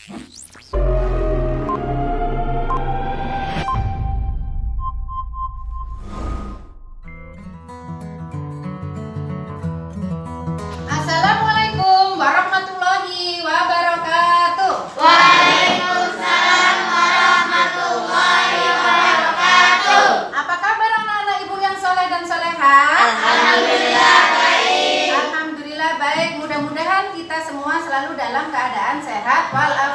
Assalamualaikum warahmatullahi wabarakatuh. Waalaikumsalam warahmatullahi wabarakatuh. Apa kabar anak-anak ibu yang soleh dan solehah? Alhamdulillah baik. Alhamdulillah baik. Mudah-mudahan kita semua selalu dalam keadaan sehat walafiat.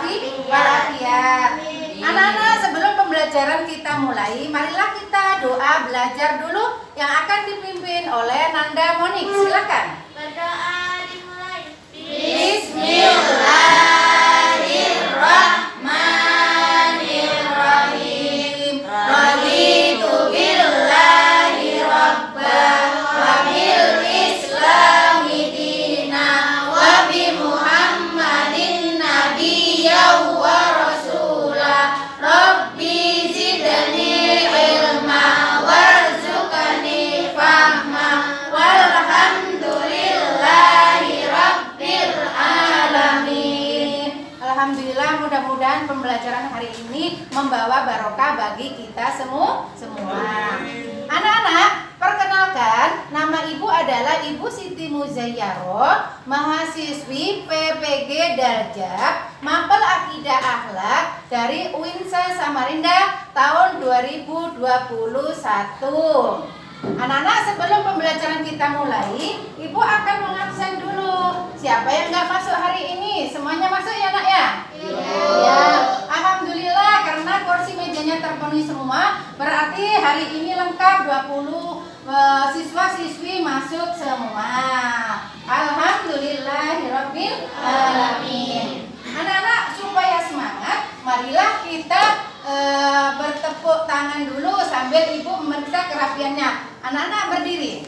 Anak-anak, sebelum pembelajaran kita mulai, marilah kita doa belajar dulu yang akan dipimpin oleh Nanda Monik. Silakan. Berdoa dimulai. Bismillahirrahmanirrahim. Raditu billahi rabbah wa bil islami dina wa bi Muhammadin nabiyyan wa rasula. Rabbi zidni ilma warzuqni fahma walhamdulillahi rabbil alamin. Alhamdulillah, mudah-mudahan pembelajaran hari ini membawa barokah bagi kita semua. Anak-anak, perkenalkan, nama ibu adalah Ibu Siti Muzayyaroh, mahasiswi PPG Darjat Mapel Akidah Akhlak dari UINSA Samarinda tahun 2021. Anak-anak, sebelum pembelajaran kita mulai, ibu akan mengabsen dulu. Siapa yang nggak masuk hari ini? Semuanya masuk ya nak ya? Ya, alhamdulillah, karena kursi mejanya terpenuhi semua, berarti hari ini lengkap 20 siswa-siswi masuk semua. Alhamdulillahirabbil alamin. Anak-anak, supaya semangat, marilah kita bertepuk tangan dulu sambil ibu memeriksa kerapiannya. Anak-anak berdiri.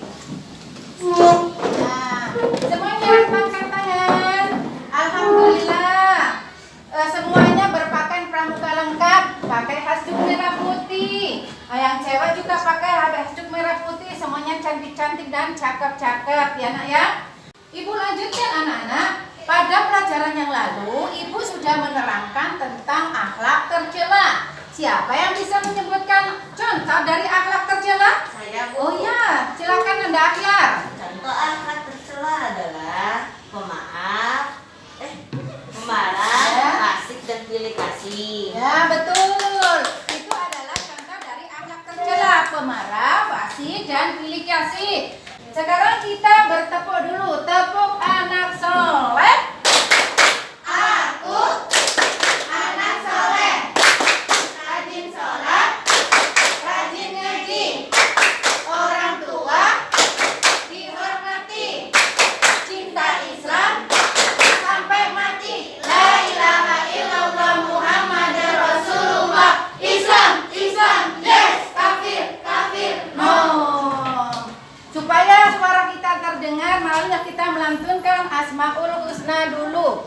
Nah, semuanya angkat tangan. Alhamdulillah. Semuanya berpakaian pramuka lengkap, pakai hasduk merah putih. Yang cewek juga pakai hasduk merah putih. Semuanya cantik-cantik dan cakep-cakep ya nak ya. Ibu lanjutkan anak-anak. Pada pelajaran yang lalu, ibu sudah menerangkan tentang akhlak tercela. Siapa yang bisa menyebutkan contoh dari akhlak tercela? Saya, Bu. Oh ya, silakan Anda Akhyar. Contoh akhlak tercela adalah pemaaf, pemarah, fasik dan pilih kasih. Ya, betul. Itu adalah contoh dari akhlak tercela, pemarah, fasik, dan pilih kasih. Sekarang kita bertepuk dulu. Tepuk anak soleh. Aku anak soleh. Rajin sholat, rajin ngaji. Orang tua dihormati. Cinta Islam sampai mati. La ilaha illallah Muhammadar Rasulullah. Islam, Islam, yes. Kafir, kafir, no. Supaya suara kita terdengar, marilah kita melantunkan Asmaul Husna dulu.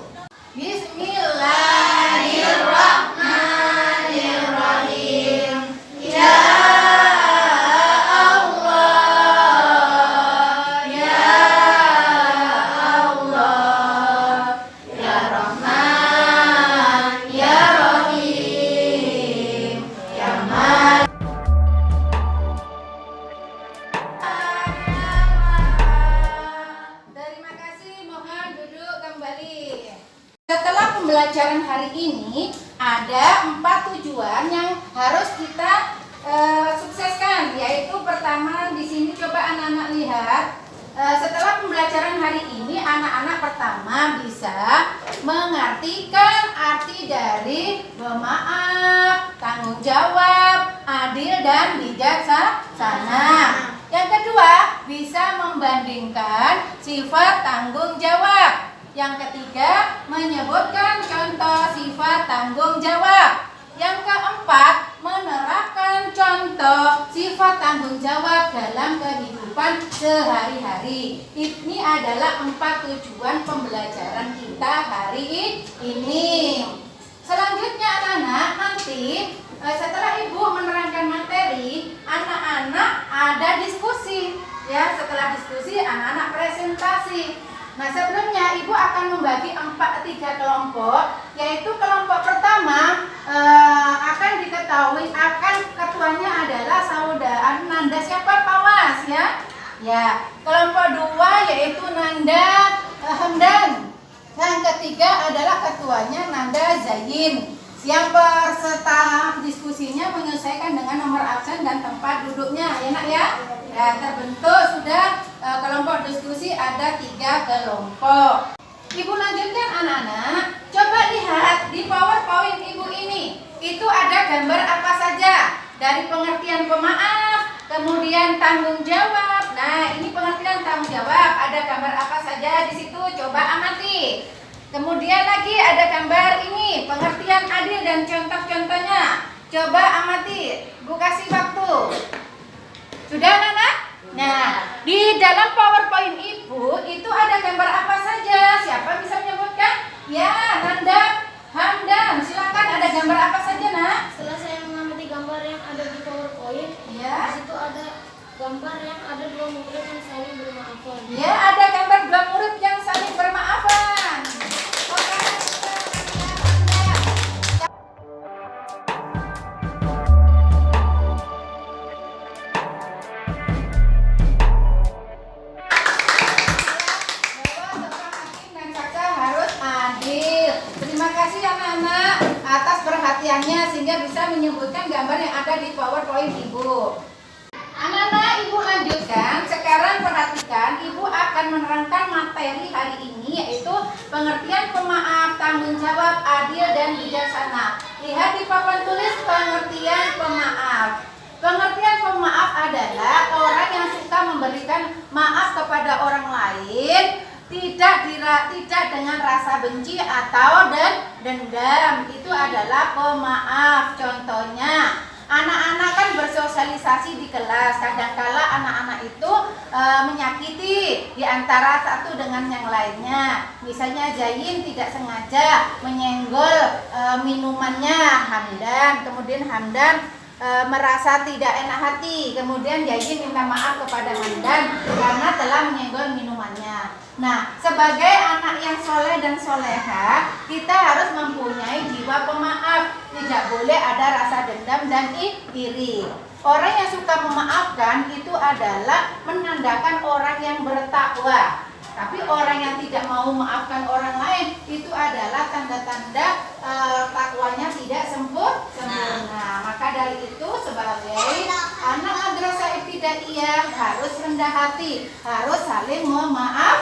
Bismillahirrahmanirrahim. Ya Allah, ya Allah, ya Rahman, ya Rahim, ya Malik. Terima kasih, mohon duduk kembali. Setelah pembelajaran hari ini, ada 4 tujuan yang harus kita sukseskan, yaitu pertama di sini coba anak-anak lihat. Setelah pembelajaran hari ini, anak-anak pertama bisa mengartikan arti dari pemaaf, tanggung jawab, adil dan bijaksana. Yang kedua, bisa membandingkan sifat tanggung jawab. Yang ketiga, menyebutkan contoh sifat tanggung jawab. Yang keempat, menerapkan contoh sifat tanggung jawab dalam kehidupan sehari-hari. Ini adalah 4 tujuan pembelajaran kita hari ini. Selanjutnya anak-anak, nanti setelah ibu menerangkan materi, anak-anak ada diskusi. Ya, setelah diskusi anak-anak presentasi. Nah, sebelumnya Ibu akan membagi 3 kelompok, yaitu kelompok pertama akan diketahui akan ketuanya adalah saudara Nanda siapa? Pawas ya. Ya, kelompok 2 yaitu Nanda Hamdan. Yang ketiga adalah ketuanya Nanda Zain. Yang peserta diskusinya menyesuaikan dengan nomor absen dan tempat duduknya, ya nak ya. Ya, terbentuk sudah kelompok diskusi ada 3 kelompok. Ibu lanjutkan anak-anak. Coba lihat di PowerPoint Ibu ini. Itu ada gambar apa saja? Dari pengertian pemaaf, kemudian tanggung jawab. Nah, ini pengertian tanggung jawab. Ada gambar apa saja di situ? Coba amati. Kemudian lagi ada gambar ini, pengertian adil dan contoh-contohnya. Coba amati. Bu kasih waktu. Sudah anak-anak? Nah, di dalam PowerPoint Ibu itu ada gambar apa saja? Siapa bisa menyebutkan? Ya, Nanda Hamdan. Silakan, ada gambar apa saja, Nak? Setelah saya mengamati gambar yang ada di PowerPoint, Ya. di situ ada gambar yang ada 2 murid yang saling bermaafan. Ya, ada gambar 2 murid yang saling bermaafan. Oke. Terima kasih anak-anak atas perhatiannya sehingga bisa menyebutkan gambar yang ada di PowerPoint Ibu. Anak-anak, Ibu lanjutkan. Sekarang perhatikan, Ibu akan menerangkan materi hari ini yaitu pengertian pemaaf, tanggung jawab, adil dan bijaksana. Lihat di papan tulis pengertian pemaaf. Pengertian pemaaf adalah orang yang suka memberikan maaf kepada orang lain, tidak dengan rasa benci atau dendam. Itu adalah pemaaf. Contohnya, anak-anak kan bersosialisasi di kelas. Kadangkala anak-anak itu menyakiti di antara satu dengan yang lainnya. Misalnya Zain tidak sengaja menyenggol minumannya Hamdan. Kemudian Hamdan merasa tidak enak hati. Kemudian Zain minta maaf kepada Hamdan karena telah menyenggol minumannya. Nah, sebagai anak yang soleh dan soleha, kita harus mempunyai jiwa pemaaf. Tidak boleh ada rasa dendam dan iri. Orang yang suka memaafkan itu adalah menandakan orang yang bertakwa. Tapi orang yang tidak mau memaafkan orang lain itu adalah tanda-tanda takwanya tidak sempurna. Maka dari itu sebagai anak madrasah ibtidaiyah harus rendah hati, harus saling memaafkan.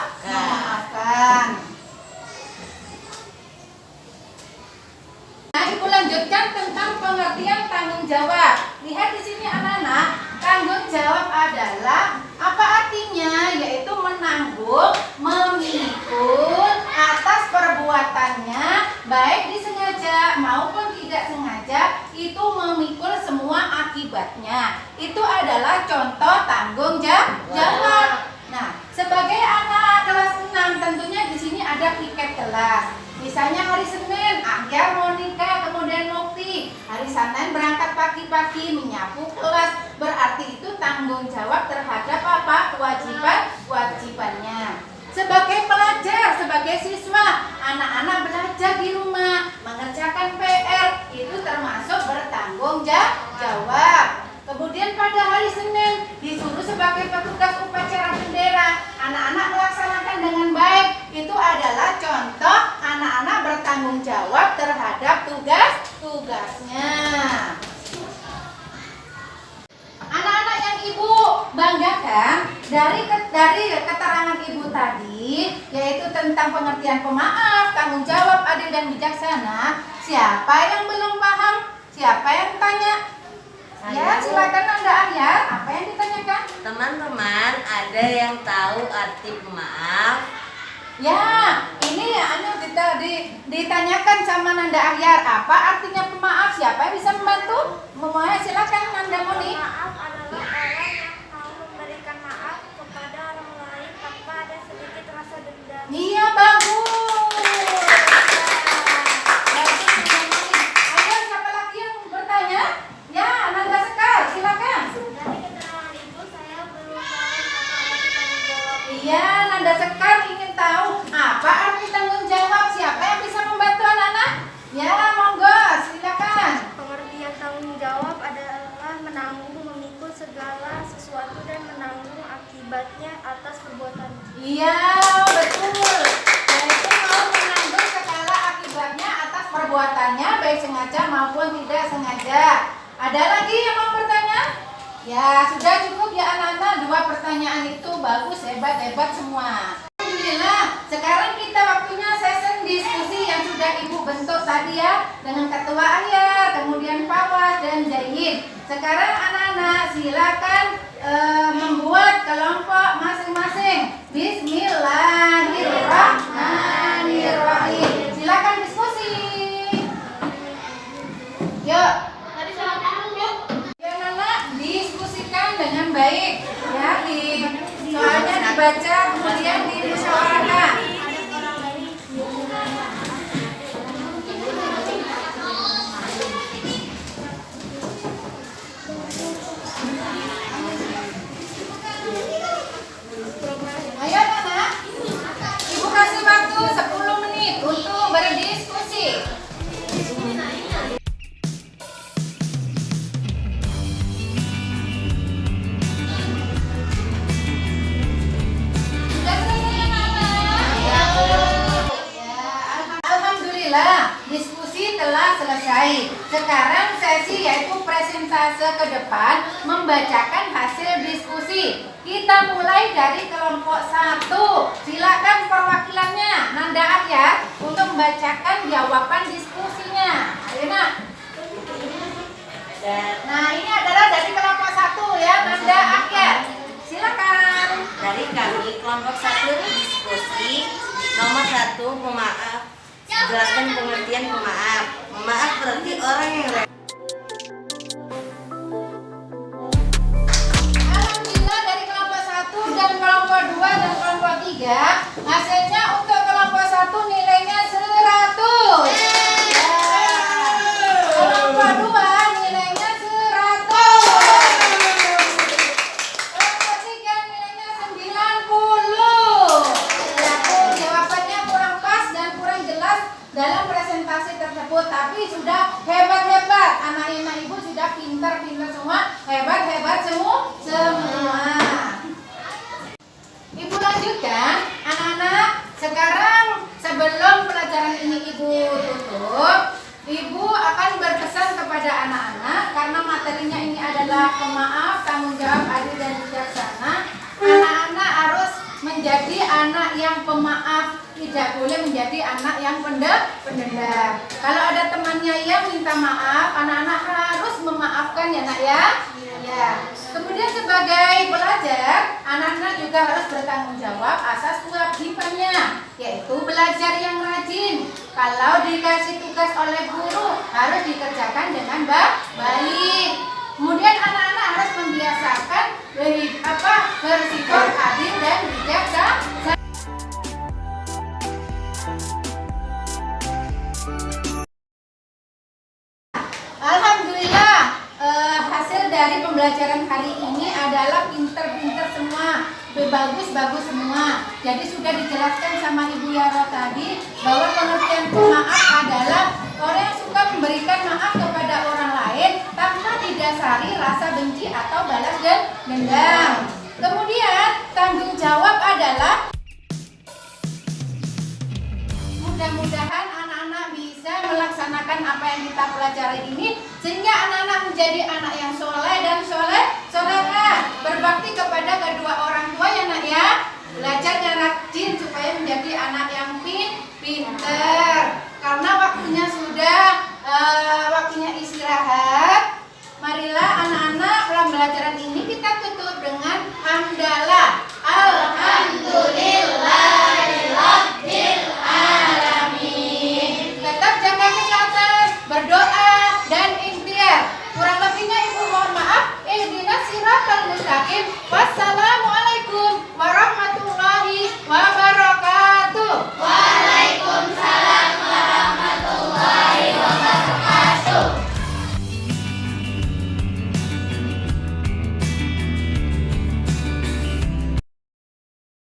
Nah, Ibu lanjutkan tentang pengertian tanggung jawab. Lihat di sini anak-anak, tanggung jawab adalah apa artinya? Yaitu menanggung, memikul atas perbuatannya, baik disengaja maupun tidak sengaja, itu memikul semua akibatnya. Itu adalah contoh tanggung jawab. Nah, sebagai anak kelas 6 tentunya di sini ada piket kelas. Misalnya hari Senin, Ahyar, Monika, kemudian Mukti. Hari Senin berangkat pagi-pagi menyapu kelas. Berarti itu tanggung jawab terhadap apa? Kewajibannya. Sebagai pelajar, sebagai siswa, anak-anak belajar di rumah, mengerjakan PR, itu termasuk bertanggung jawab. Kemudian pada hari Senin disuruh sebagai petugas upacara bendera, anak-anak melaksanakan dengan baik. Itu adalah contoh anak-anak bertanggung jawab terhadap tugasnya. Anak-anak yang Ibu banggakan dari keterangan Ibu tadi, yaitu tentang pengertian pemaaf, tanggung jawab, adil dan bijaksana. Siapa yang belum paham? Siapa yang tanya? Ya, silakan Nanda Ahyar. Apa yang ditanyakan? Teman-teman, ada yang tahu arti pemaaf? Ya, ini ditanyakan sama Nanda Ahyar. Apa artinya pemaaf? Siapa yang bisa membantu? Silakan Nanda Moni. Maaf adalah orang yang mau memberikan maaf kepada orang lain tanpa ada sedikit rasa dendam. Iya, bagus. Bagus, Nanda Moni. Ayo, siapa lagi yang bertanya? Ya, Nanda Sekar, silakan. Dari keterangan Ibu, saya belum tahu apa arti tanggung jawab. Iya, Nanda Sekar ingin tahu akibatnya atas perbuatannya. Iya, betul. Yaitu mau menanggung segala akibatnya atas perbuatannya, baik sengaja maupun tidak sengaja. Ada lagi yang mau bertanya? Ya, sudah cukup ya anak-anak. 2 pertanyaan itu bagus, hebat semua. Alhamdulillah, sekarang kita waktunya sesi diskusi yang sudah Ibu bentuk tadi ya, dengan Ketua Ayah, kemudian Fawaz dan Zain. Sekarang anak-anak silakan membuat kelompok masing-masing. Bismillahirrahmanirrahim. Silakan diskusi. Yuk. Ya anak, diskusikan dengan baik. Ya, soalnya dibaca kemudian dimusyawarahkan. Ayo anak, Ibu kasih waktu 10 menit untuk berdiskusi. Sudah selesai anak-anak? Ya, Alhamdulillah, diskusi telah selesai. Sekarang sesi yaitu presentase ke depan membacakan hasil diskusi. Kita mulai dari kelompok 1. Silakan perwakilannya Nanda Akyat untuk membacakan jawaban diskusinya. Ayo nak. Nah, ini adalah dari kelompok 1 ya, Nanda Akyat. Silakan. Dari kami kelompok 1 diskusi nomor 1 pemaaf. Jelaskan pengertian pemaaf. Pemaaf berarti orang yang Alhamdulillah dari kelompok 1 dan kelompok 2 dan kelompok 3 hasilnya untuk kelompok 1 nilainya 100. Ya. Kelompok 2 nilainya 100. Kelompok 3 nilainya 90. Ya, jawabannya kurang pas dan kurang jelas dalam presentasi tersebut, tapi sudah hebat-hebat. Anak-anak Ibu sudah pintar-pintar semua, hebat-hebat semua. Ibu lanjutkan, anak-anak. Sekarang sebelum pelajaran ini Ibu tutup, Ibu akan berpesan kepada anak-anak karena materinya ini adalah pemaaf, tanggung jawab, adil dan bijaksana. Anak-anak harus menjadi anak yang pemaaf, tidak boleh menjadi anak yang pendendam. Kalau ada temannya yang minta maaf, anak-anak harus memaafkan ya nak ya. Ya. Kemudian sebagai pelajar, anak-anak juga harus bertanggung jawab atas kewajibannya, yaitu belajar yang rajin. Kalau dikasih tugas oleh guru, harus dikerjakan dengan baik. Kemudian anak-anak harus membiasakan bersifat adil dan bijaksana. Alhamdulillah, hasil dari pembelajaran hari ini adalah pinter-pinter semua, bagus-bagus semua. Jadi sudah dijelaskan sama Ibu Yara tadi bahwa pengertian pemaaf adalah orang yang suka memberikan maaf kepada orang lain tanpa didasari rasa benci atau balas dendam. Kemudian tanggung jawab adalah mudah-mudahan anak-anak bisa melaksanakan apa yang kita pelajari ini sehingga anak-anak menjadi anak yang soleh dan solehah, berbakti kepada kedua orang tua ya nak ya, belajar yang rajin supaya menjadi anak yang pintar.